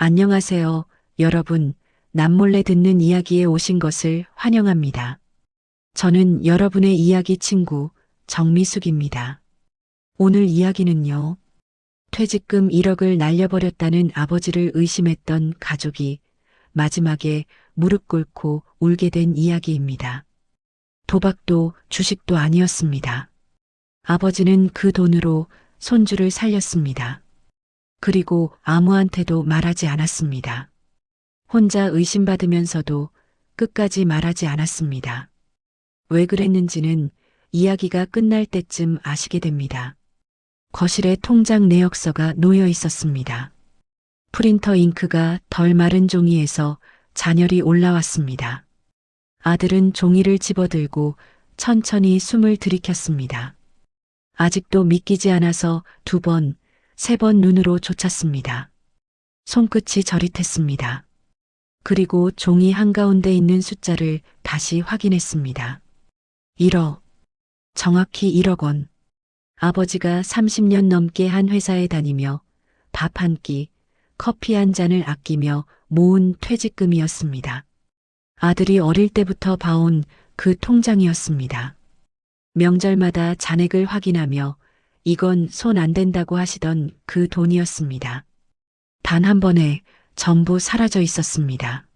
안녕하세요, 여러분. 남몰래 듣는 이야기에 오신 것을 환영합니다. 저는 여러분의 이야기 친구 정미숙입니다. 오늘 이야기는요. 퇴직금 1억을 날려버렸다는 아버지를 의심했던 가족이 마지막에 무릎 꿇고 울게 된 이야기입니다. 도박도 주식도 아니었습니다. 아버지는 그 돈으로 손주를 살렸습니다. 그리고 아무한테도 말하지 않았습니다. 혼자 의심받으면서도 끝까지 말하지 않았습니다. 왜 그랬는지는 이야기가 끝날 때쯤 아시게 됩니다. 거실에 통장 내역서가 놓여 있었습니다. 프린터 잉크가 덜 마른 종이에서 잔열이 올라왔습니다. 아들은 종이를 집어들고 천천히 숨을 들이켰습니다. 아직도 믿기지 않아서 2번, 3번 눈으로 쫓았습니다. 손끝이 저릿했습니다. 그리고 종이 한가운데 있는 숫자를 다시 확인했습니다. 1억. 정확히 1억 원. 아버지가 30년 넘게 한 회사에 다니며 밥 한 끼, 커피 한 잔을 아끼며 모은 퇴직금이었습니다. 아들이 어릴 때부터 봐온 그 통장이었습니다. 명절마다 잔액을 확인하며 이건 손 안 된다고 하시던 그 돈이었습니다. 단 한 번에 전부 사라져 있었습니다.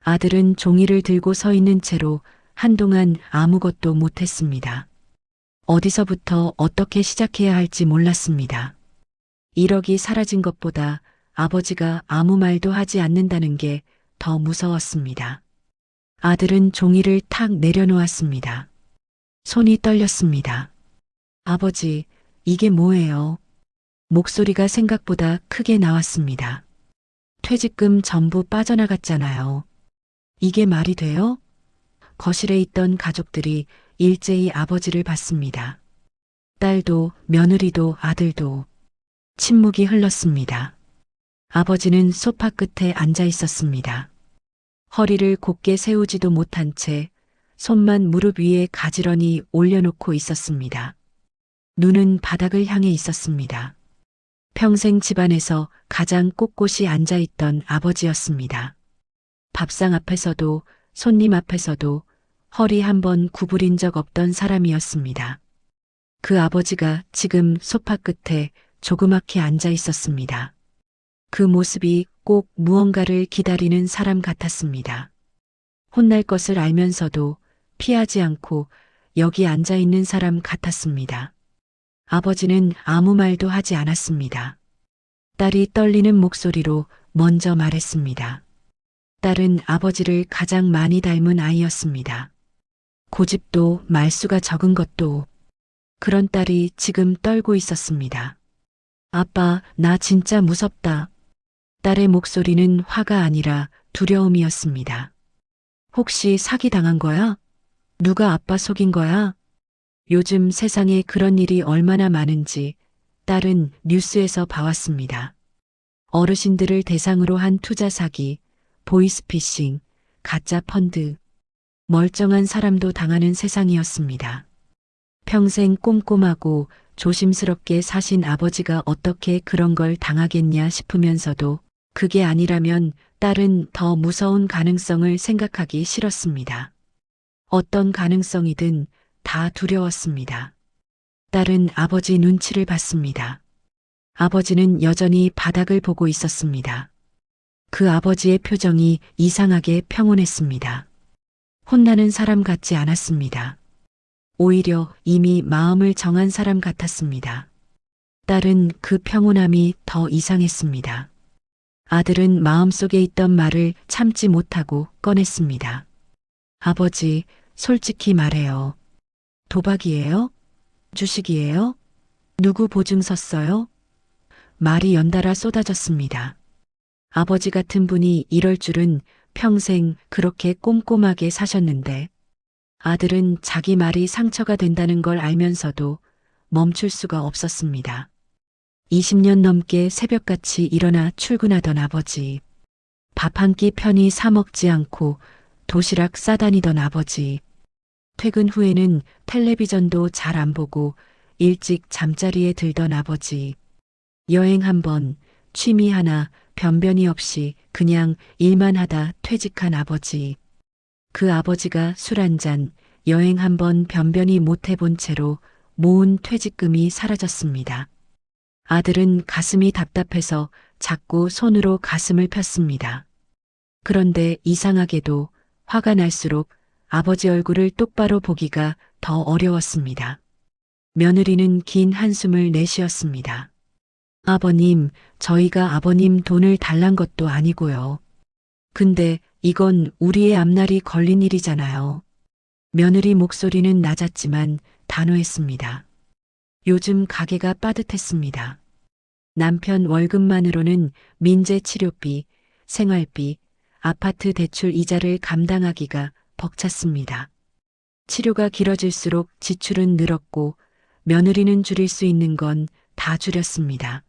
아들은 종이를 들고 서 있는 채로 한동안 아무것도 못했습니다. 어디서부터 어떻게 시작해야 할지 몰랐습니다. 1억이 사라진 것보다 아버지가 아무 말도 하지 않는다는 게 더 무서웠습니다. 아들은 종이를 탁 내려놓았습니다. 손이 떨렸습니다. 아버지, 이게 뭐예요? 목소리가 생각보다 크게 나왔습니다. 퇴직금 전부 빠져나갔잖아요. 이게 말이 돼요? 거실에 있던 가족들이 일제히 아버지를 봤습니다. 딸도, 며느리도, 아들도. 침묵이 흘렀습니다. 아버지는 소파 끝에 앉아 있었습니다. 허리를 곧게 세우지도 못한 채 손만 무릎 위에 가지런히 올려놓고 있었습니다. 눈은 바닥을 향해 있었습니다. 평생 집안에서 가장 꼿꼿이 앉아있던 아버지였습니다. 밥상 앞에서도 손님 앞에서도 허리 한 번 구부린 적 없던 사람이었습니다. 그 아버지가 지금 소파 끝에 조그맣게 앉아 있었습니다. 그 모습이 꼭 무언가를 기다리는 사람 같았습니다. 혼날 것을 알면서도 피하지 않고 여기 앉아 있는 사람 같았습니다. 아버지는 아무 말도 하지 않았습니다. 딸이 떨리는 목소리로 먼저 말했습니다. 딸은 아버지를 가장 많이 닮은 아이였습니다. 고집도 말수가 적은 것도. 그런 딸이 지금 떨고 있었습니다. 아빠, 나 진짜 무섭다. 딸의 목소리는 화가 아니라 두려움이었습니다. 혹시 사기당한 거야? 누가 아빠 속인 거야? 요즘 세상에 그런 일이 얼마나 많은지 딸은 뉴스에서 봐왔습니다. 어르신들을 대상으로 한 투자 사기, 보이스피싱, 가짜 펀드, 멀쩡한 사람도 당하는 세상이었습니다. 평생 꼼꼼하고 조심스럽게 사신 아버지가 어떻게 그런 걸 당하겠냐 싶으면서도 그게 아니라면 딸은 더 무서운 가능성을 생각하기 싫었습니다. 어떤 가능성이든 다 두려웠습니다. 딸은 아버지 눈치를 봤습니다. 아버지는 여전히 바닥을 보고 있었습니다. 그 아버지의 표정이 이상하게 평온했습니다. 혼나는 사람 같지 않았습니다. 오히려 이미 마음을 정한 사람 같았습니다. 딸은 그 평온함이 더 이상했습니다. 아들은 마음속에 있던 말을 참지 못하고 꺼냈습니다. 아버지, 솔직히 말해요. 도박이에요? 주식이에요? 누구 보증 섰어요? 말이 연달아 쏟아졌습니다. 아버지 같은 분이 이럴 줄은 평생 그렇게 꼼꼼하게 사셨는데 아들은 자기 말이 상처가 된다는 걸 알면서도 멈출 수가 없었습니다. 20년 넘게 새벽같이 일어나 출근하던 아버지. 밥 한 끼 편히 사 먹지 않고 도시락 싸다니던 아버지. 퇴근 후에는 텔레비전도 잘 안 보고 일찍 잠자리에 들던 아버지. 여행 한 번, 취미 하나, 변변이 없이 그냥 일만 하다 퇴직한 아버지. 그 아버지가 술 한 잔, 여행 한 번 변변히 못 해본 채로 모은 퇴직금이 사라졌습니다. 아들은 가슴이 답답해서 자꾸 손으로 가슴을 폈습니다. 그런데 이상하게도 화가 날수록 아버지 얼굴을 똑바로 보기가 더 어려웠습니다. 며느리는 긴 한숨을 내쉬었습니다. 아버님, 저희가 아버님 돈을 달란 것도 아니고요. 근데 이건 우리의 앞날이 걸린 일이잖아요. 며느리 목소리는 낮았지만 단호했습니다. 요즘 가게가 빠듯했습니다. 남편 월급만으로는 민재 치료비, 생활비, 아파트 대출 이자를 감당하기가 벅찼습니다. 치료가 길어질수록 지출은 늘었고 며느리는 줄일 수 있는 건 다 줄였습니다.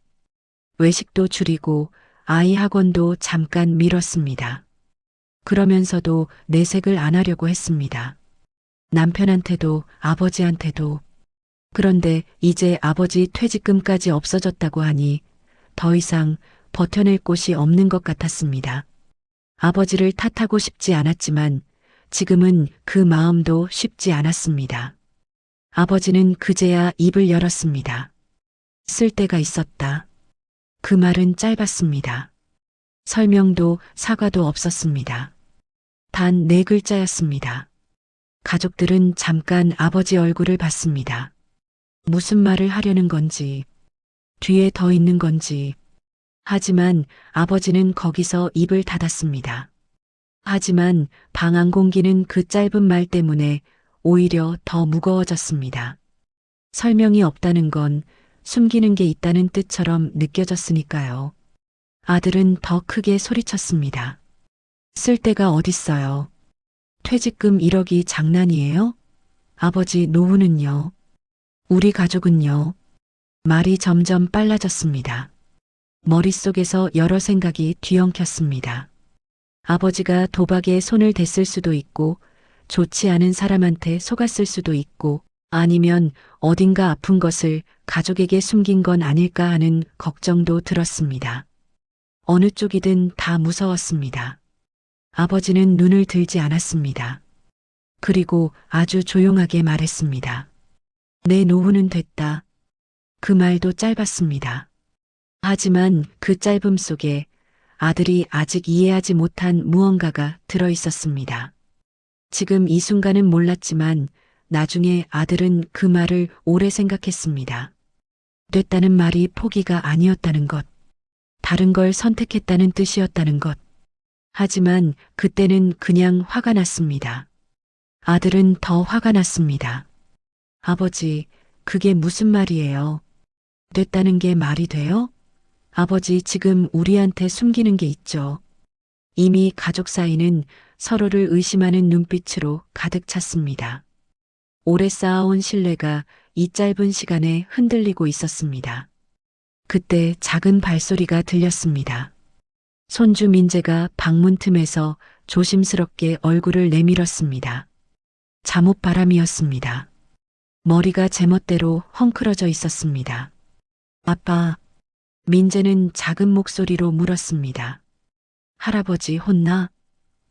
외식도 줄이고 아이 학원도 잠깐 미뤘습니다. 그러면서도 내색을 안 하려고 했습니다. 남편한테도 아버지한테도. 그런데 이제 아버지 퇴직금까지 없어졌다고 하니 더 이상 버텨낼 곳이 없는 것 같았습니다. 아버지를 탓하고 싶지 않았지만 지금은 그 마음도 쉽지 않았습니다. 아버지는 그제야 입을 열었습니다. 쓸 데가 있었다. 그 말은 짧았습니다. 설명도 사과도 없었습니다. 단 4글자였습니다. 가족들은 잠깐 아버지 얼굴을 봤습니다. 무슨 말을 하려는 건지, 뒤에 더 있는 건지. 하지만 아버지는 거기서 입을 닫았습니다. 하지만 방 안 공기는 그 짧은 말 때문에 오히려 더 무거워졌습니다. 설명이 없다는 건 숨기는 게 있다는 뜻처럼 느껴졌으니까요. 아들은 더 크게 소리쳤습니다. 쓸 데가 어딨어요. 퇴직금 1억이 장난이에요? 아버지 노후는요? 우리 가족은요? 말이 점점 빨라졌습니다. 머릿속에서 여러 생각이 뒤엉켰습니다. 아버지가 도박에 손을 댔을 수도 있고 좋지 않은 사람한테 속았을 수도 있고 아니면 어딘가 아픈 것을 가족에게 숨긴 건 아닐까 하는 걱정도 들었습니다. 어느 쪽이든 다 무서웠습니다. 아버지는 눈을 들지 않았습니다. 그리고 아주 조용하게 말했습니다. 내 노후는 됐다. 그 말도 짧았습니다. 하지만 그 짧음 속에 아들이 아직 이해하지 못한 무언가가 들어 있었습니다. 지금 이 순간은 몰랐지만 나중에 아들은 그 말을 오래 생각했습니다. 됐다는 말이 포기가 아니었다는 것, 다른 걸 선택했다는 뜻이었다는 것. 하지만 그때는 그냥 화가 났습니다. 아들은 더 화가 났습니다. 아버지, 그게 무슨 말이에요? 됐다는 게 말이 돼요? 아버지 지금 우리한테 숨기는 게 있죠. 이미 가족 사이는 서로를 의심하는 눈빛으로 가득 찼습니다. 오래 쌓아온 신뢰가 이 짧은 시간에 흔들리고 있었습니다. 그때 작은 발소리가 들렸습니다. 손주 민재가 방문 틈에서 조심스럽게 얼굴을 내밀었습니다. 잠옷 바람이었습니다. 머리가 제멋대로 헝클어져 있었습니다. 아빠, 민재는 작은 목소리로 물었습니다. 할아버지 혼나?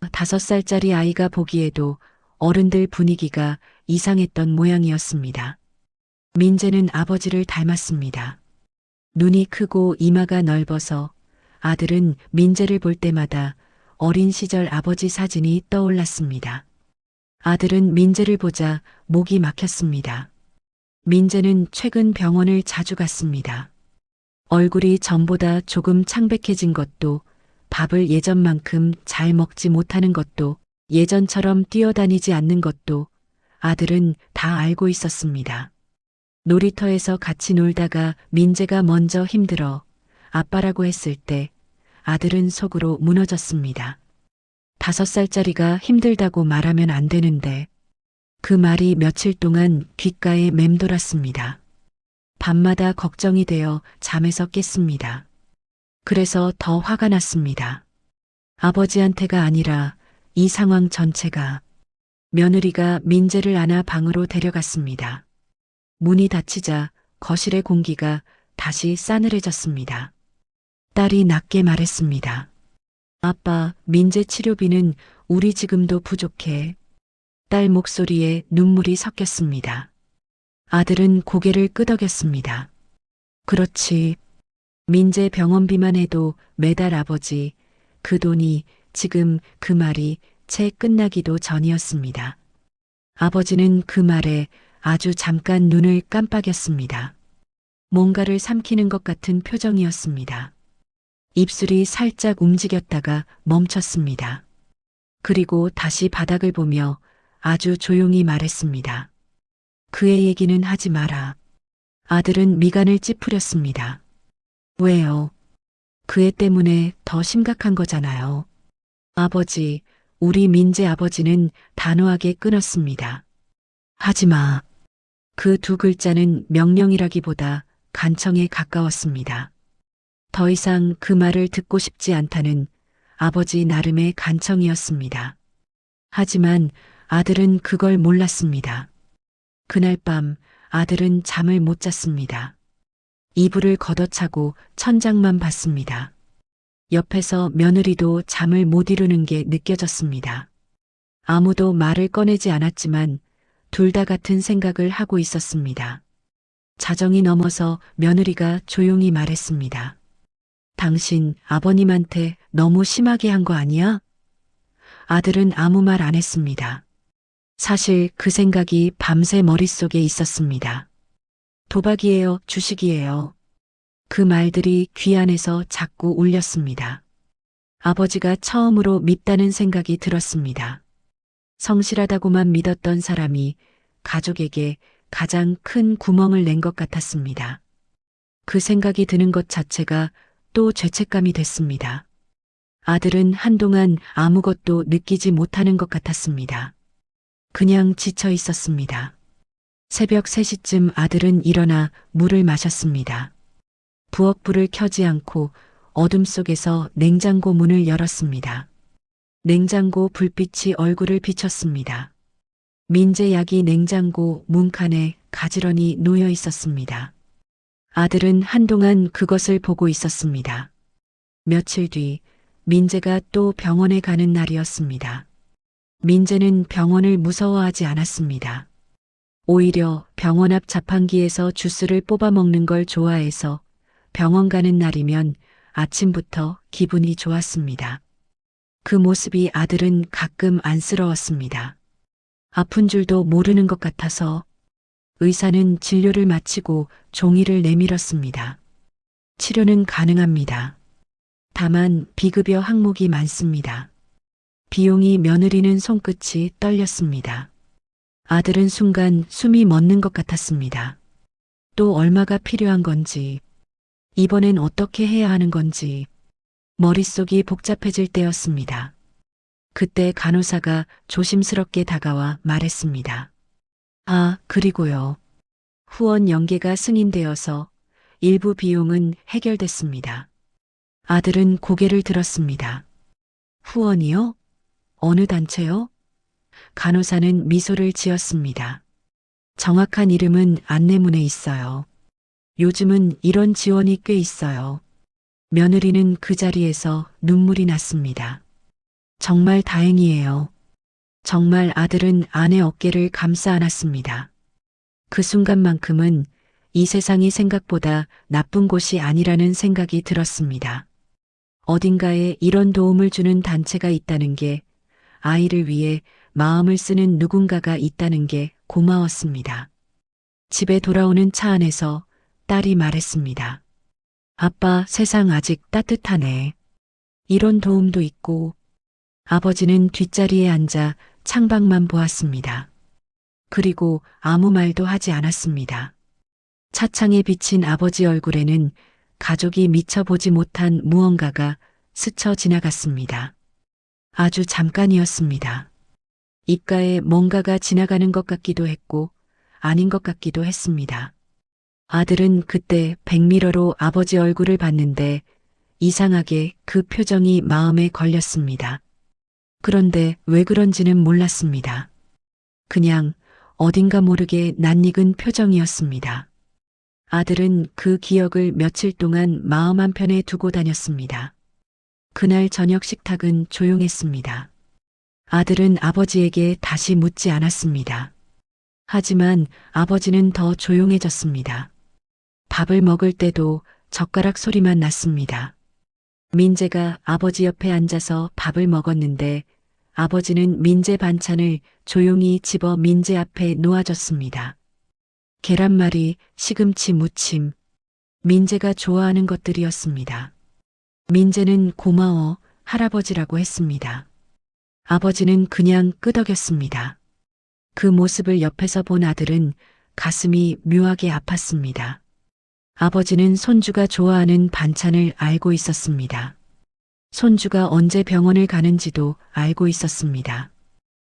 5살짜리 아이가 보기에도 어른들 분위기가 이상했던 모양이었습니다. 민재는 아버지를 닮았습니다. 눈이 크고 이마가 넓어서 아들은 민재를 볼 때마다 어린 시절 아버지 사진이 떠올랐습니다. 아들은 민재를 보자 목이 막혔습니다. 민재는 최근 병원을 자주 갔습니다. 얼굴이 전보다 조금 창백해진 것도, 밥을 예전만큼 잘 먹지 못하는 것도, 예전처럼 뛰어다니지 않는 것도 아들은 다 알고 있었습니다. 놀이터에서 같이 놀다가 민재가 먼저 힘들어 아빠라고 했을 때 아들은 속으로 무너졌습니다. 5살짜리가 힘들다고 말하면 안 되는데 그 말이 며칠 동안 귓가에 맴돌았습니다. 밤마다 걱정이 되어 잠에서 깼습니다. 그래서 더 화가 났습니다. 아버지한테가 아니라 이 상황 전체가. 며느리가 민재를 안아 방으로 데려갔습니다. 문이 닫히자 거실의 공기가 다시 싸늘해졌습니다. 딸이 낮게 말했습니다. 아빠, 민재 치료비는 우리 지금도 부족해. 딸 목소리에 눈물이 섞였습니다. 아들은 고개를 끄덕였습니다. 그렇지. 민재 병원비만 해도 매달 아버지, 그 돈이 지금 그 말이 채 끝나기도 전이었습니다. 아버지는 그 말에 아주 잠깐 눈을 깜빡였습니다. 뭔가를 삼키는 것 같은 표정이었습니다. 입술이 살짝 움직였다가 멈췄습니다. 그리고 다시 바닥을 보며 아주 조용히 말했습니다. 그의 얘기는 하지 마라. 아들은 미간을 찌푸렸습니다. 왜요? 그 애 때문에 더 심각한 거잖아요. 아버지, 우리 민재 아버지는 단호하게 끊었습니다. 하지 마. 그 두 글자는 명령이라기보다 간청에 가까웠습니다. 더 이상 그 말을 듣고 싶지 않다는 아버지 나름의 간청이었습니다. 하지만 아들은 그걸 몰랐습니다. 그날 밤 아들은 잠을 못 잤습니다. 이불을 걷어차고 천장만 봤습니다. 옆에서 며느리도 잠을 못 이루는 게 느껴졌습니다. 아무도 말을 꺼내지 않았지만 둘 다 같은 생각을 하고 있었습니다. 자정이 넘어서 며느리가 조용히 말했습니다. 당신 아버님한테 너무 심하게 한 거 아니야? 아들은 아무 말 안 했습니다. 사실 그 생각이 밤새 머릿속에 있었습니다. 도박이에요, 주식이에요. 그 말들이 귀 안에서 자꾸 울렸습니다. 아버지가 처음으로 밉다는 생각이 들었습니다. 성실하다고만 믿었던 사람이 가족에게 가장 큰 구멍을 낸 것 같았습니다. 그 생각이 드는 것 자체가 또 죄책감이 됐습니다. 아들은 한동안 아무것도 느끼지 못하는 것 같았습니다. 그냥 지쳐 있었습니다. 새벽 3시쯤 아들은 일어나 물을 마셨습니다. 부엌불을 켜지 않고 어둠 속에서 냉장고 문을 열었습니다. 냉장고 불빛이 얼굴을 비쳤습니다. 민재 약이 냉장고 문칸에 가지런히 놓여 있었습니다. 아들은 한동안 그것을 보고 있었습니다. 며칠 뒤 민재가 또 병원에 가는 날이었습니다. 민재는 병원을 무서워하지 않았습니다. 오히려 병원 앞 자판기에서 주스를 뽑아 먹는 걸 좋아해서 병원 가는 날이면 아침부터 기분이 좋았습니다. 그 모습이 아들은 가끔 안쓰러웠습니다. 아픈 줄도 모르는 것 같아서 의사는 진료를 마치고 종이를 내밀었습니다. 치료는 가능합니다. 다만 비급여 항목이 많습니다. 비용이 며느리는 손끝이 떨렸습니다. 아들은 순간 숨이 멎는 것 같았습니다. 또 얼마가 필요한 건지, 이번엔 어떻게 해야 하는 건지, 머릿속이 복잡해질 때였습니다. 그때 간호사가 조심스럽게 다가와 말했습니다. 아, 그리고요. 후원 연계가 승인되어서 일부 비용은 해결됐습니다. 아들은 고개를 들었습니다. 후원이요? 어느 단체요? 간호사는 미소를 지었습니다. 정확한 이름은 안내문에 있어요. 요즘은 이런 지원이 꽤 있어요. 며느리는 그 자리에서 눈물이 났습니다. 정말 다행이에요. 정말 아들은 아내 어깨를 감싸 안았습니다. 그 순간만큼은 이 세상이 생각보다 나쁜 곳이 아니라는 생각이 들었습니다. 어딘가에 이런 도움을 주는 단체가 있다는 게, 아이를 위해 마음을 쓰는 누군가가 있다는 게 고마웠습니다. 집에 돌아오는 차 안에서 딸이 말했습니다. 아빠, 세상 아직 따뜻하네. 이런 도움도 있고. 아버지는 뒷자리에 앉아 창밖만 보았습니다. 그리고 아무 말도 하지 않았습니다. 차창에 비친 아버지 얼굴에는 가족이 미처 보지 못한 무언가가 스쳐 지나갔습니다. 아주 잠깐이었습니다. 입가에 뭔가가 지나가는 것 같기도 했고 아닌 것 같기도 했습니다. 아들은 그때 백미러로 아버지 얼굴을 봤는데 이상하게 그 표정이 마음에 걸렸습니다. 그런데 왜 그런지는 몰랐습니다. 그냥 어딘가 모르게 낯익은 표정이었습니다. 아들은 그 기억을 며칠 동안 마음 한편에 두고 다녔습니다. 그날 저녁 식탁은 조용했습니다. 아들은 아버지에게 다시 묻지 않았습니다. 하지만 아버지는 더 조용해졌습니다. 밥을 먹을 때도 젓가락 소리만 났습니다. 민재가 아버지 옆에 앉아서 밥을 먹었는데 아버지는 민재 반찬을 조용히 집어 민재 앞에 놓아줬습니다. 계란말이, 시금치 무침, 민재가 좋아하는 것들이었습니다. 민재는 고마워, 할아버지라고 했습니다. 아버지는 그냥 끄덕였습니다. 그 모습을 옆에서 본 아들은 가슴이 묘하게 아팠습니다. 아버지는 손주가 좋아하는 반찬을 알고 있었습니다. 손주가 언제 병원을 가는지도 알고 있었습니다.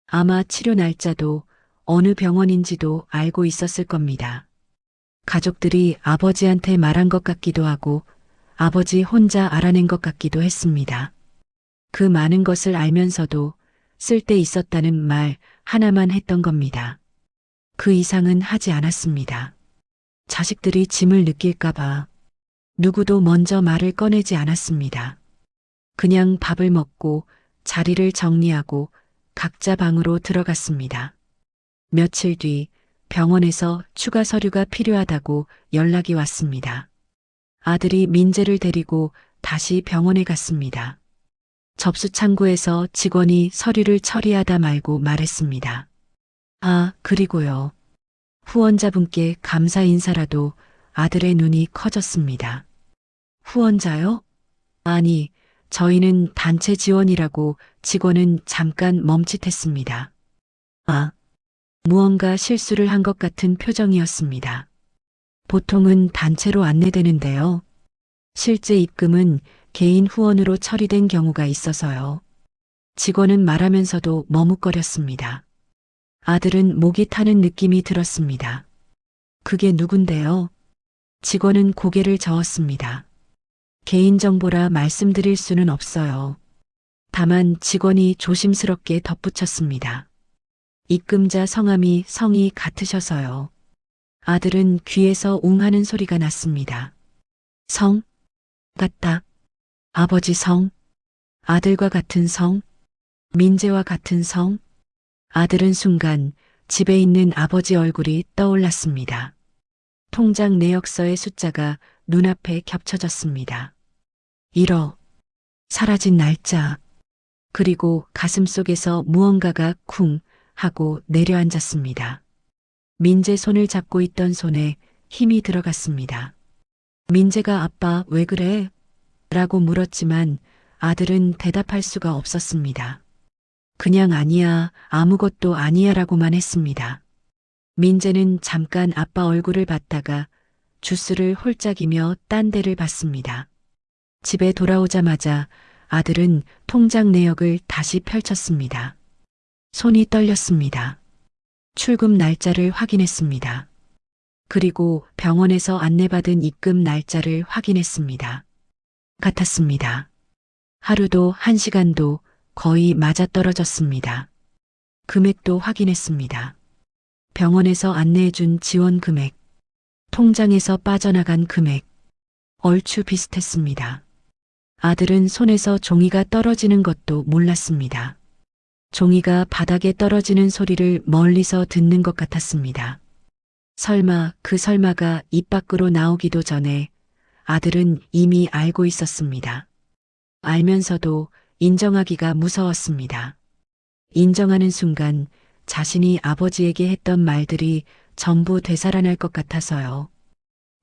아마 치료 날짜도 어느 병원인지도 알고 있었을 겁니다. 가족들이 아버지한테 말한 것 같기도 하고 아버지 혼자 알아낸 것 같기도 했습니다. 그 많은 것을 알면서도 쓸데 있었다는 말 하나만 했던 겁니다. 그 이상은 하지 않았습니다. 자식들이 짐을 느낄까봐 누구도 먼저 말을 꺼내지 않았습니다. 그냥 밥을 먹고 자리를 정리하고 각자 방으로 들어갔습니다. 며칠 뒤 병원에서 추가 서류가 필요하다고 연락이 왔습니다. 아들이 민재를 데리고 다시 병원에 갔습니다. 접수 창구에서 직원이 서류를 처리하다 말고 말했습니다. 아, 그리고요. 후원자분께 감사 인사라도. 아들의 눈이 커졌습니다. 후원자요? 아니, 저희는 단체 지원이라고. 직원은 잠깐 멈칫했습니다. 아, 무언가 실수를 한 것 같은 표정이었습니다. 보통은 단체로 안내되는데요. 실제 입금은 개인 후원으로 처리된 경우가 있어서요. 직원은 말하면서도 머뭇거렸습니다. 아들은 목이 타는 느낌이 들었습니다. 그게 누군데요? 직원은 고개를 저었습니다. 개인정보라 말씀드릴 수는 없어요. 다만 직원이 조심스럽게 덧붙였습니다. 입금자 성함이 성이 같으셔서요. 아들은 귀에서 웅 하는 소리가 났습니다. 성? 같다. 아버지 성? 아들과 같은 성? 민재와 같은 성? 아들은 순간 집에 있는 아버지 얼굴이 떠올랐습니다. 통장 내역서의 숫자가 눈앞에 겹쳐졌습니다. 1억. 사라진 날짜. 그리고 가슴속에서 무언가가 쿵 하고 내려앉았습니다. 민재 손을 잡고 있던 손에 힘이 들어갔습니다. 민재가 아빠 왜 그래? 라고 물었지만 아들은 대답할 수가 없었습니다. 그냥 아니야, 아무것도 아니야 라고만 했습니다. 민재는 잠깐 아빠 얼굴을 봤다가 주스를 홀짝이며 딴 데를 봤습니다. 집에 돌아오자마자 아들은 통장 내역을 다시 펼쳤습니다. 손이 떨렸습니다. 출금 날짜를 확인했습니다. 그리고 병원에서 안내받은 입금 날짜를 확인했습니다. 같았습니다. 하루도 1시간도 거의 맞아떨어졌습니다. 금액도 확인했습니다. 병원에서 안내해준 지원 금액, 통장에서 빠져나간 금액, 얼추 비슷했습니다. 아들은 손에서 종이가 떨어지는 것도 몰랐습니다. 종이가 바닥에 떨어지는 소리를 멀리서 듣는 것 같았습니다. 설마 그 설마가 입 밖으로 나오기도 전에 아들은 이미 알고 있었습니다. 알면서도 인정하기가 무서웠습니다. 인정하는 순간 자신이 아버지에게 했던 말들이 전부 되살아날 것 같아서요.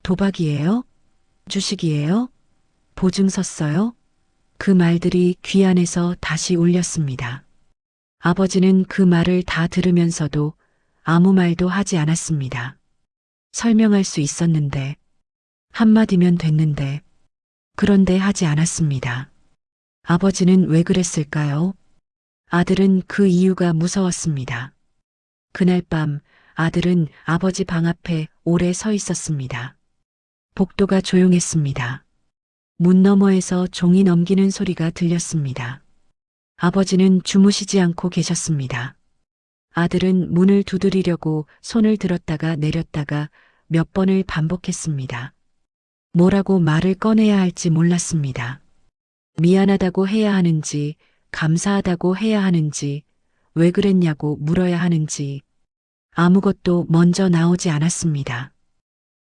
도박이에요? 주식이에요? 보증 섰어요? 그 말들이 귀 안에서 다시 울렸습니다. 아버지는 그 말을 다 들으면서도 아무 말도 하지 않았습니다. 설명할 수 있었는데, 한마디면 됐는데, 그런데 하지 않았습니다. 아버지는 왜 그랬을까요? 아들은 그 이유가 무서웠습니다. 그날 밤 아들은 아버지 방 앞에 오래 서 있었습니다. 복도가 조용했습니다. 문 너머에서 종이 넘기는 소리가 들렸습니다. 아버지는 주무시지 않고 계셨습니다. 아들은 문을 두드리려고 손을 들었다가 내렸다가 몇 번을 반복했습니다. 뭐라고 말을 꺼내야 할지 몰랐습니다. 미안하다고 해야 하는지, 감사하다고 해야 하는지, 왜 그랬냐고 물어야 하는지, 아무것도 먼저 나오지 않았습니다.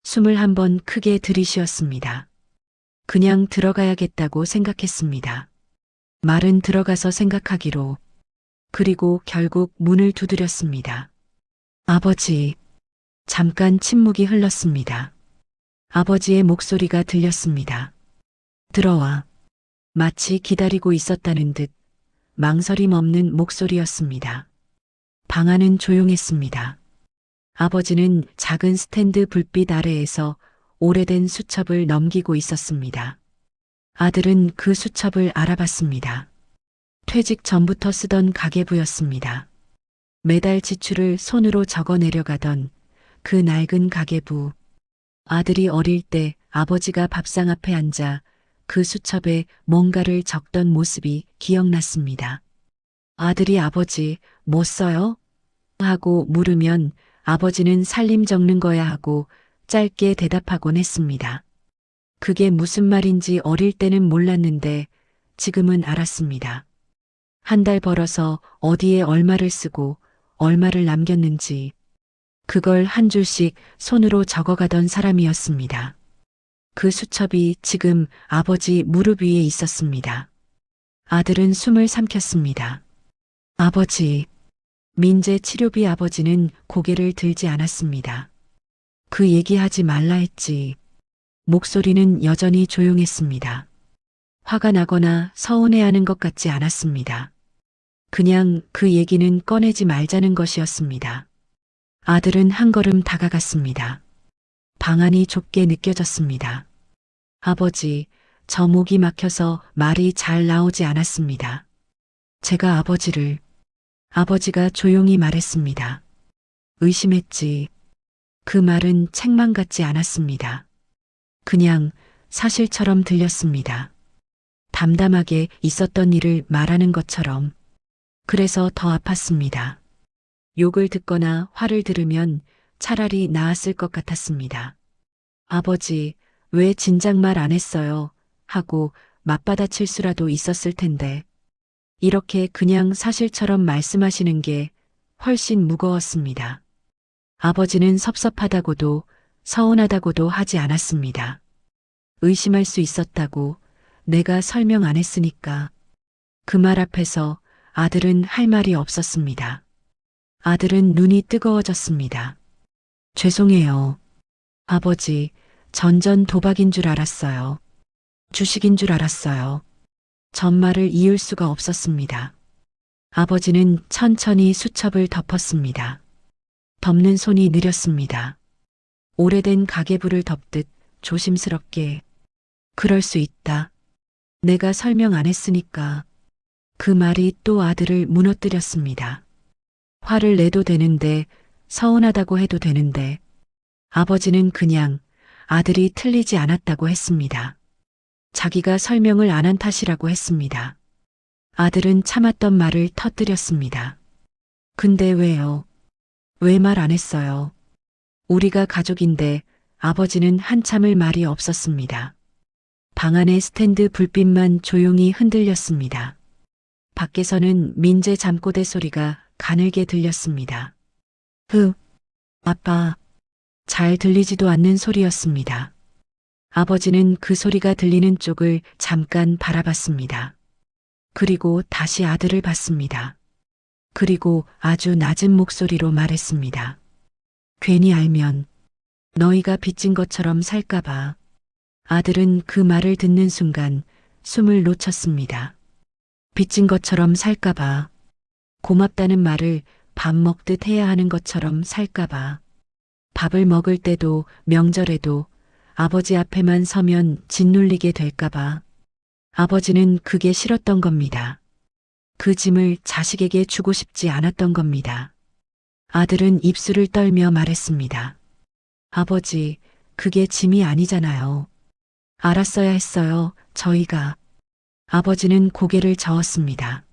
숨을 한번 크게 들이쉬었습니다. 그냥 들어가야겠다고 생각했습니다. 말은 들어가서 생각하기로. 그리고 결국 문을 두드렸습니다. 아버지. 잠깐 침묵이 흘렀습니다. 아버지의 목소리가 들렸습니다. 들어와. 마치 기다리고 있었다는 듯 망설임 없는 목소리였습니다. 방 안은 조용했습니다. 아버지는 작은 스탠드 불빛 아래에서 오래된 수첩을 넘기고 있었습니다. 아들은 그 수첩을 알아봤습니다. 퇴직 전부터 쓰던 가계부였습니다. 매달 지출을 손으로 적어 내려가던 그 낡은 가계부. 아들이 어릴 때 아버지가 밥상 앞에 앉아 그 수첩에 뭔가를 적던 모습이 기억났습니다. 아들이 아버지, 뭐 써요? 하고 물으면 아버지는 살림 적는 거야 하고 짧게 대답하곤 했습니다. 그게 무슨 말인지 어릴 때는 몰랐는데 지금은 알았습니다. 한 달 벌어서 어디에 얼마를 쓰고 얼마를 남겼는지 그걸 한 줄씩 손으로 적어가던 사람이었습니다. 그 수첩이 지금 아버지 무릎 위에 있었습니다. 아들은 숨을 삼켰습니다. 아버지. 민재 치료비 아버지는 고개를 들지 않았습니다. 그 얘기하지 말라 했지. 목소리는 여전히 조용했습니다. 화가 나거나 서운해하는 것 같지 않았습니다. 그냥 그 얘기는 꺼내지 말자는 것이었습니다. 아들은 한 걸음 다가갔습니다. 방 안이 좁게 느껴졌습니다. 아버지, 저 목이 막혀서 말이 잘 나오지 않았습니다. 제가 아버지가 조용히 말했습니다. 의심했지. 그 말은 책망 같지 않았습니다. 그냥 사실처럼 들렸습니다. 담담하게 있었던 일을 말하는 것처럼. 그래서 더 아팠습니다. 욕을 듣거나 화를 들으면 차라리 나았을 것 같았습니다. 아버지, 왜 진작 말 안 했어요? 하고 맞받아칠 수라도 있었을 텐데. 이렇게 그냥 사실처럼 말씀하시는 게 훨씬 무거웠습니다. 아버지는 섭섭하다고도 서운하다고도 하지 않았습니다. 의심할 수 있었다고 내가 설명 안 했으니까. 그 말 앞에서 아들은 할 말이 없었습니다. 아들은 눈이 뜨거워졌습니다. 죄송해요. 아버지, 전전 도박인 줄 알았어요. 주식인 줄 알았어요. 전말을 이을 수가 없었습니다. 아버지는 천천히 수첩을 덮었습니다. 덮는 손이 느렸습니다. 오래된 가계부를 덮듯 조심스럽게. 그럴 수 있다. 내가 설명 안 했으니까. 그 말이 또 아들을 무너뜨렸습니다. 화를 내도 되는데, 서운하다고 해도 되는데, 아버지는 그냥 아들이 틀리지 않았다고 했습니다. 자기가 설명을 안 한 탓이라고 했습니다. 아들은 참았던 말을 터뜨렸습니다. 근데 왜요? 왜 말 안 했어요? 우리가 가족인데 아버지는 한참을 말이 없었습니다. 방 안의 스탠드 불빛만 조용히 흔들렸습니다. 밖에서는 민재 잠꼬대 소리가 가늘게 들렸습니다. 아빠. 잘 들리지도 않는 소리였습니다. 아버지는 그 소리가 들리는 쪽을 잠깐 바라봤습니다. 그리고 다시 아들을 봤습니다. 그리고 아주 낮은 목소리로 말했습니다. 괜히 알면 너희가 빚진 것처럼 살까봐. 아들은 그 말을 듣는 순간 숨을 놓쳤습니다. 빚진 것처럼 살까봐. 고맙다는 말을 밥 먹듯 해야 하는 것처럼 살까봐. 밥을 먹을 때도 명절에도 아버지 앞에만 서면 짓눌리게 될까봐. 아버지는 그게 싫었던 겁니다. 그 짐을 자식에게 주고 싶지 않았던 겁니다. 아들은 입술을 떨며 말했습니다. 아버지, 그게 짐이 아니잖아요. 알았어야 했어요, 저희가. 아버지는 고개를 저었습니다.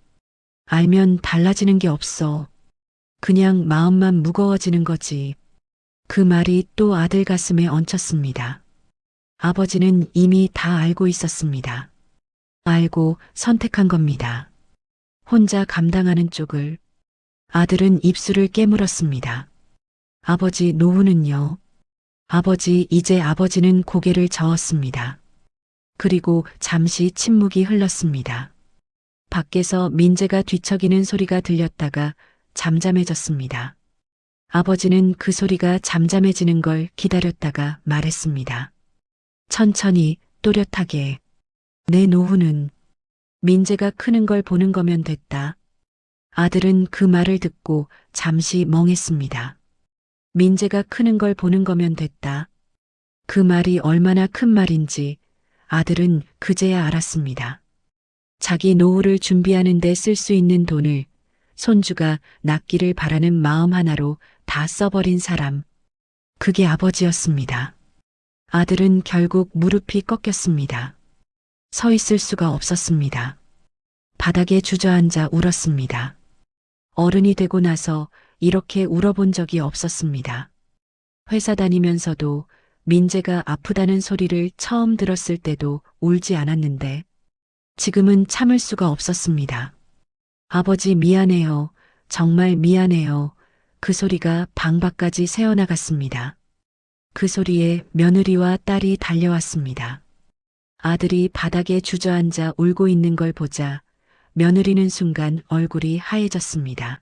알면 달라지는 게 없어. 그냥 마음만 무거워지는 거지. 그 말이 또 아들 가슴에 얹혔습니다. 아버지는 이미 다 알고 있었습니다. 알고 선택한 겁니다. 혼자 감당하는 쪽을. 아들은 입술을 깨물었습니다. 아버지 노후는요? 아버지, 이제 아버지는 고개를 저었습니다. 그리고 잠시 침묵이 흘렀습니다. 밖에서 민재가 뒤척이는 소리가 들렸다가 잠잠해졌습니다. 아버지는 그 소리가 잠잠해지는 걸 기다렸다가 말했습니다. 천천히, 또렷하게. 내 노후는 민재가 크는 걸 보는 거면 됐다. 아들은 그 말을 듣고 잠시 멍했습니다. 민재가 크는 걸 보는 거면 됐다. 그 말이 얼마나 큰 말인지 아들은 그제야 알았습니다. 자기 노후를 준비하는 데 쓸 수 있는 돈을 손주가 낫기를 바라는 마음 하나로 다 써버린 사람. 그게 아버지였습니다. 아들은 결국 무릎이 꺾였습니다. 서 있을 수가 없었습니다. 바닥에 주저앉아 울었습니다. 어른이 되고 나서 이렇게 울어본 적이 없었습니다. 회사 다니면서도 민재가 아프다는 소리를 처음 들었을 때도 울지 않았는데 지금은 참을 수가 없었습니다. 아버지 미안해요. 정말 미안해요. 그 소리가 방 밖까지 새어나갔습니다. 그 소리에 며느리와 딸이 달려왔습니다. 아들이 바닥에 주저앉아 울고 있는 걸 보자 며느리는 순간 얼굴이 하얘졌습니다.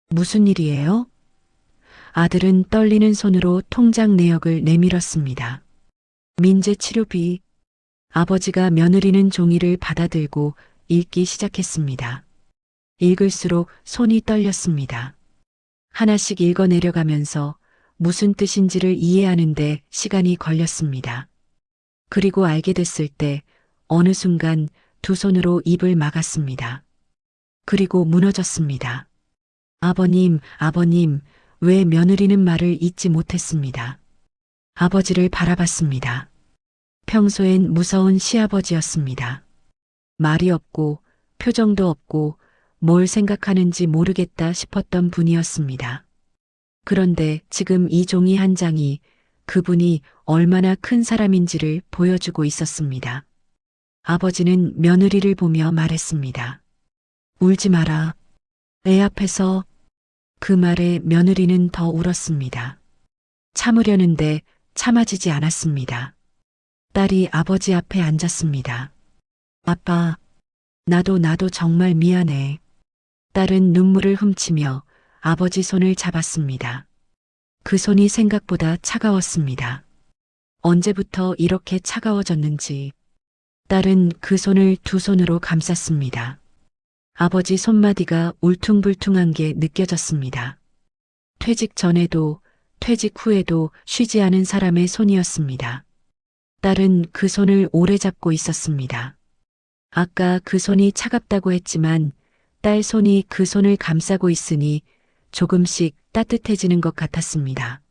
무슨 일이에요? 아들은 떨리는 손으로 통장 내역을 내밀었습니다. 민재 치료비. 아버지가 며느리는 종이를 받아들고 읽기 시작했습니다. 읽을수록 손이 떨렸습니다. 하나씩 읽어 내려가면서 무슨 뜻인지를 이해하는데 시간이 걸렸습니다. 그리고 알게 됐을 때 어느 순간 두 손으로 입을 막았습니다. 그리고 무너졌습니다. 아버님, 아버님, 왜 며느리는 말을 잇지 못했습니다. 아버지를 바라봤습니다. 평소엔 무서운 시아버지였습니다. 말이 없고 표정도 없고 뭘 생각하는지 모르겠다 싶었던 분이었습니다. 그런데 지금 이 종이 한 장이 그분이 얼마나 큰 사람인지를 보여주고 있었습니다. 아버지는 며느리를 보며 말했습니다. 울지 마라. 애 앞에서. 그 말에 며느리는 더 울었습니다. 참으려는데 참아지지 않았습니다. 딸이 아버지 앞에 앉았습니다. 아빠, 나도 정말 미안해. 딸은 눈물을 훔치며 아버지 손을 잡았습니다. 그 손이 생각보다 차가웠습니다. 언제부터 이렇게 차가워졌는지. 딸은 그 손을 두 손으로 감쌌습니다. 아버지 손마디가 울퉁불퉁한 게 느껴졌습니다. 퇴직 전에도 퇴직 후에도 쉬지 않은 사람의 손이었습니다. 딸은 그 손을 오래 잡고 있었습니다. 아까 그 손이 차갑다고 했지만 딸 손이 그 손을 감싸고 있으니 조금씩 따뜻해지는 것 같았습니다.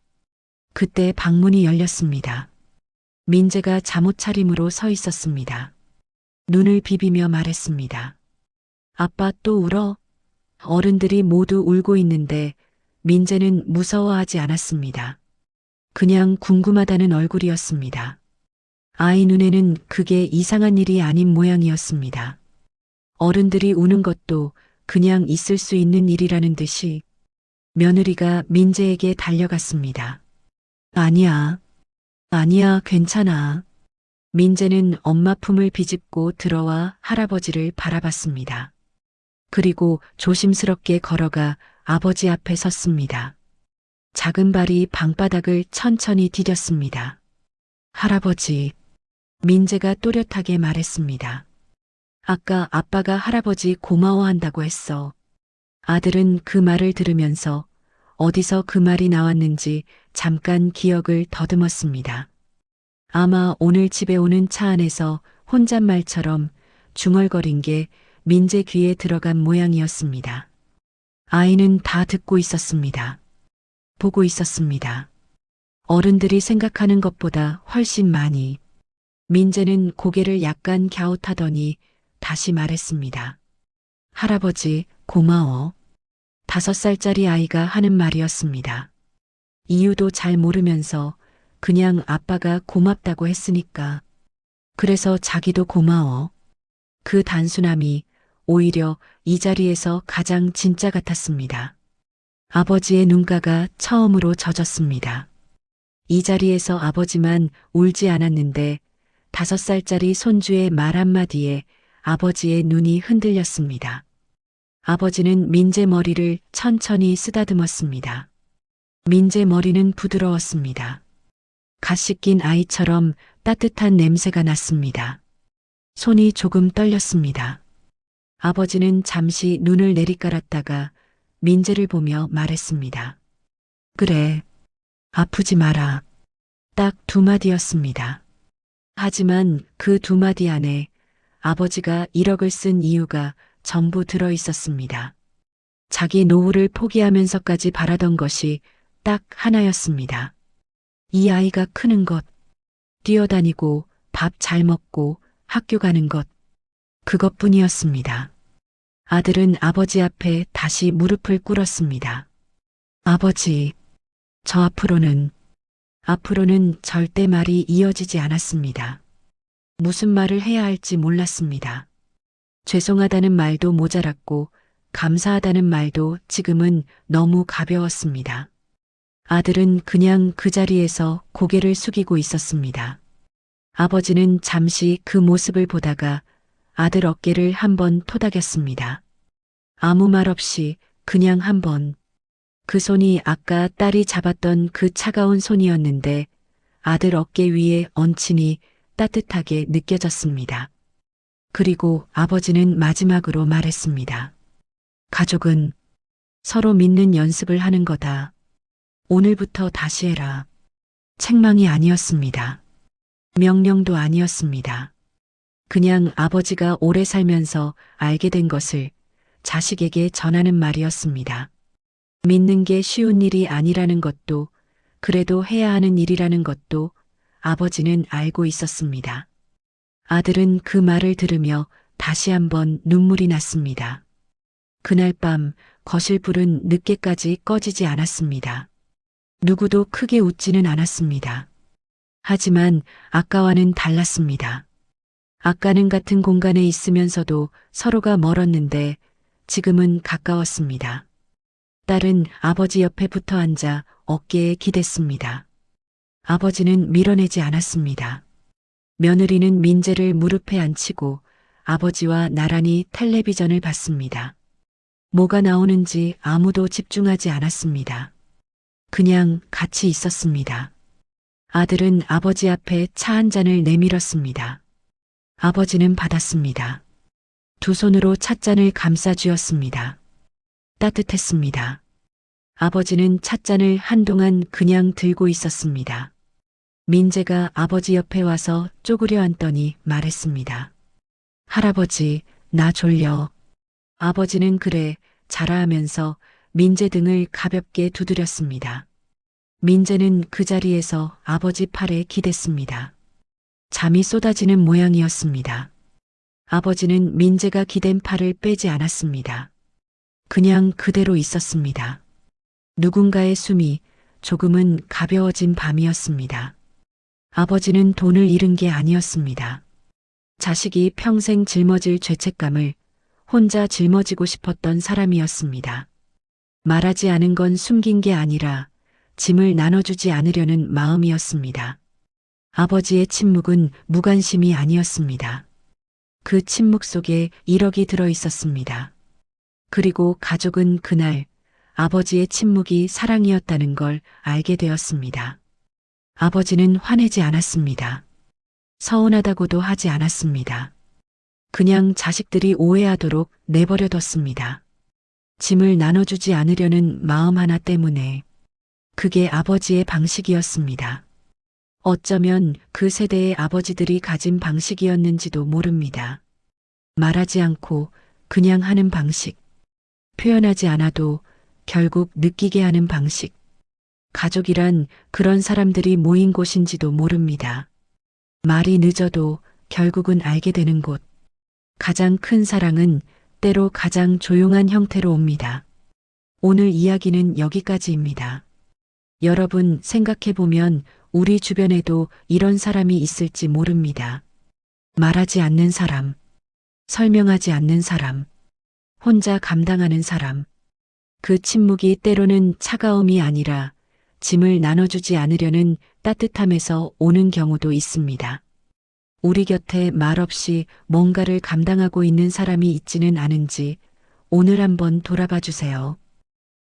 그때 방문이 열렸습니다. 민재가 잠옷 차림으로 서 있었습니다. 눈을 비비며 말했습니다. 아빠 또 울어? 어른들이 모두 울고 있는데 민재는 무서워하지 않았습니다. 그냥 궁금하다는 얼굴이었습니다. 아이 눈에는 그게 이상한 일이 아닌 모양이었습니다. 어른들이 우는 것도 그냥 있을 수 있는 일이라는 듯이 며느리가 민재에게 달려갔습니다. 아니야, 괜찮아. 민재는 엄마 품을 비집고 들어와 할아버지를 바라봤습니다. 그리고 조심스럽게 걸어가 아버지 앞에 섰습니다. 작은 발이 방바닥을 천천히 디뎠습니다. 할아버지, 민재가 또렷하게 말했습니다. 아까 아빠가 할아버지 고마워한다고 했어. 아들은 그 말을 들으면서 어디서 그 말이 나왔는지 잠깐 기억을 더듬었습니다. 아마 오늘 집에 오는 차 안에서 혼잣말처럼 중얼거린 게 민재 귀에 들어간 모양이었습니다. 아이는 다 듣고 있었습니다. 보고 있었습니다. 어른들이 생각하는 것보다 훨씬 많이. 민재는 고개를 약간 갸웃하더니 다시 말했습니다. 할아버지, 고마워. 5살짜리 아이가 하는 말이었습니다. 이유도 잘 모르면서 그냥 아빠가 고맙다고 했으니까. 그래서 자기도 고마워. 그 단순함이 오히려 이 자리에서 가장 진짜 같았습니다. 아버지의 눈가가 처음으로 젖었습니다. 이 자리에서 아버지만 울지 않았는데 5살짜리 손주의 말 한마디에 아버지의 눈이 흔들렸습니다. 아버지는 민재 머리를 천천히 쓰다듬었습니다. 민재 머리는 부드러웠습니다. 갓 씻긴 아이처럼 따뜻한 냄새가 났습니다. 손이 조금 떨렸습니다. 아버지는 잠시 눈을 내리깔았다가 민재를 보며 말했습니다. 그래, 아프지 마라. 딱 2마디였습니다. 하지만 그 2마디 안에 아버지가 1억을 쓴 이유가 전부 들어 있었습니다. 자기 노후를 포기하면서까지 바라던 것이 딱 하나였습니다. 이 아이가 크는 것, 뛰어다니고 밥 잘 먹고 학교 가는 것, 그것뿐이었습니다. 아들은 아버지 앞에 다시 무릎을 꿇었습니다. 아버지, 저 앞으로는 절대 말이 이어지지 않았습니다. 무슨 말을 해야 할지 몰랐습니다. 죄송하다는 말도 모자랐고 감사하다는 말도 지금은 너무 가벼웠습니다. 아들은 그냥 그 자리에서 고개를 숙이고 있었습니다. 아버지는 잠시 그 모습을 보다가 아들 어깨를 한번 토닥였습니다. 아무 말 없이 그냥 한번. 그 손이 아까 딸이 잡았던 그 차가운 손이었는데 아들 어깨 위에 얹히니 따뜻하게 느껴졌습니다. 그리고 아버지는 마지막으로 말했습니다. 가족은 서로 믿는 연습을 하는 거다. 오늘부터 다시 해라. 책망이 아니었습니다. 명령도 아니었습니다. 그냥 아버지가 오래 살면서 알게 된 것을 자식에게 전하는 말이었습니다. 믿는 게 쉬운 일이 아니라는 것도, 그래도 해야 하는 일이라는 것도 아버지는 알고 있었습니다. 아들은 그 말을 들으며 다시 한번 눈물이 났습니다. 그날 밤 거실 불은 늦게까지 꺼지지 않았습니다. 누구도 크게 웃지는 않았습니다. 하지만 아까와는 달랐습니다. 아까는 같은 공간에 있으면서도 서로가 멀었는데 지금은 가까웠습니다. 딸은 아버지 옆에 붙어 앉아 어깨에 기댔습니다. 아버지는 밀어내지 않았습니다. 며느리는 민재를 무릎에 앉히고 아버지와 나란히 텔레비전을 봤습니다. 뭐가 나오는지 아무도 집중하지 않았습니다. 그냥 같이 있었습니다. 아들은 아버지 앞에 차 한 잔을 내밀었습니다. 아버지는 받았습니다. 두 손으로 찻잔을 감싸 쥐었습니다. 따뜻했습니다. 아버지는 찻잔을 한동안 그냥 들고 있었습니다. 민재가 아버지 옆에 와서 쪼그려 앉더니 말했습니다. 할아버지, 나 졸려. 아버지는 그래, 자라 하면서 민재 등을 가볍게 두드렸습니다. 민재는 그 자리에서 아버지 팔에 기댔습니다. 잠이 쏟아지는 모양이었습니다. 아버지는 민재가 기댄 팔을 빼지 않았습니다. 그냥 그대로 있었습니다. 누군가의 숨이 조금은 가벼워진 밤이었습니다. 아버지는 돈을 잃은 게 아니었습니다. 자식이 평생 짊어질 죄책감을 혼자 짊어지고 싶었던 사람이었습니다. 말하지 않은 건 숨긴 게 아니라 짐을 나눠주지 않으려는 마음이었습니다. 아버지의 침묵은 무관심이 아니었습니다. 그 침묵 속에 1억이 들어 있었습니다. 그리고 가족은 그날 아버지의 침묵이 사랑이었다는 걸 알게 되었습니다. 아버지는 화내지 않았습니다. 서운하다고도 하지 않았습니다. 그냥 자식들이 오해하도록 내버려뒀습니다. 짐을 나눠주지 않으려는 마음 하나 때문에. 그게 아버지의 방식이었습니다. 어쩌면 그 세대의 아버지들이 가진 방식이었는지도 모릅니다. 말하지 않고 그냥 하는 방식. 표현하지 않아도 결국 느끼게 하는 방식. 가족이란 그런 사람들이 모인 곳인지도 모릅니다. 말이 늦어도 결국은 알게 되는 곳. 가장 큰 사랑은 때로 가장 조용한 형태로 옵니다. 오늘 이야기는 여기까지입니다. 여러분 생각해보면 우리 주변에도 이런 사람이 있을지 모릅니다. 말하지 않는 사람, 설명하지 않는 사람, 혼자 감당하는 사람. 그 침묵이 때로는 차가움이 아니라 짐을 나눠주지 않으려는 따뜻함에서 오는 경우도 있습니다. 우리 곁에 말없이 뭔가를 감당하고 있는 사람이 있지는 않은지 오늘 한번 돌아봐 주세요.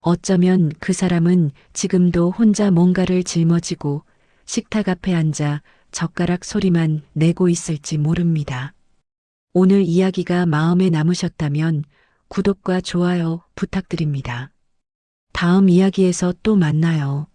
어쩌면 그 사람은 지금도 혼자 뭔가를 짊어지고 식탁 앞에 앉아 젓가락 소리만 내고 있을지 모릅니다. 오늘 이야기가 마음에 남으셨다면 구독과 좋아요 부탁드립니다. 다음 이야기에서 또 만나요.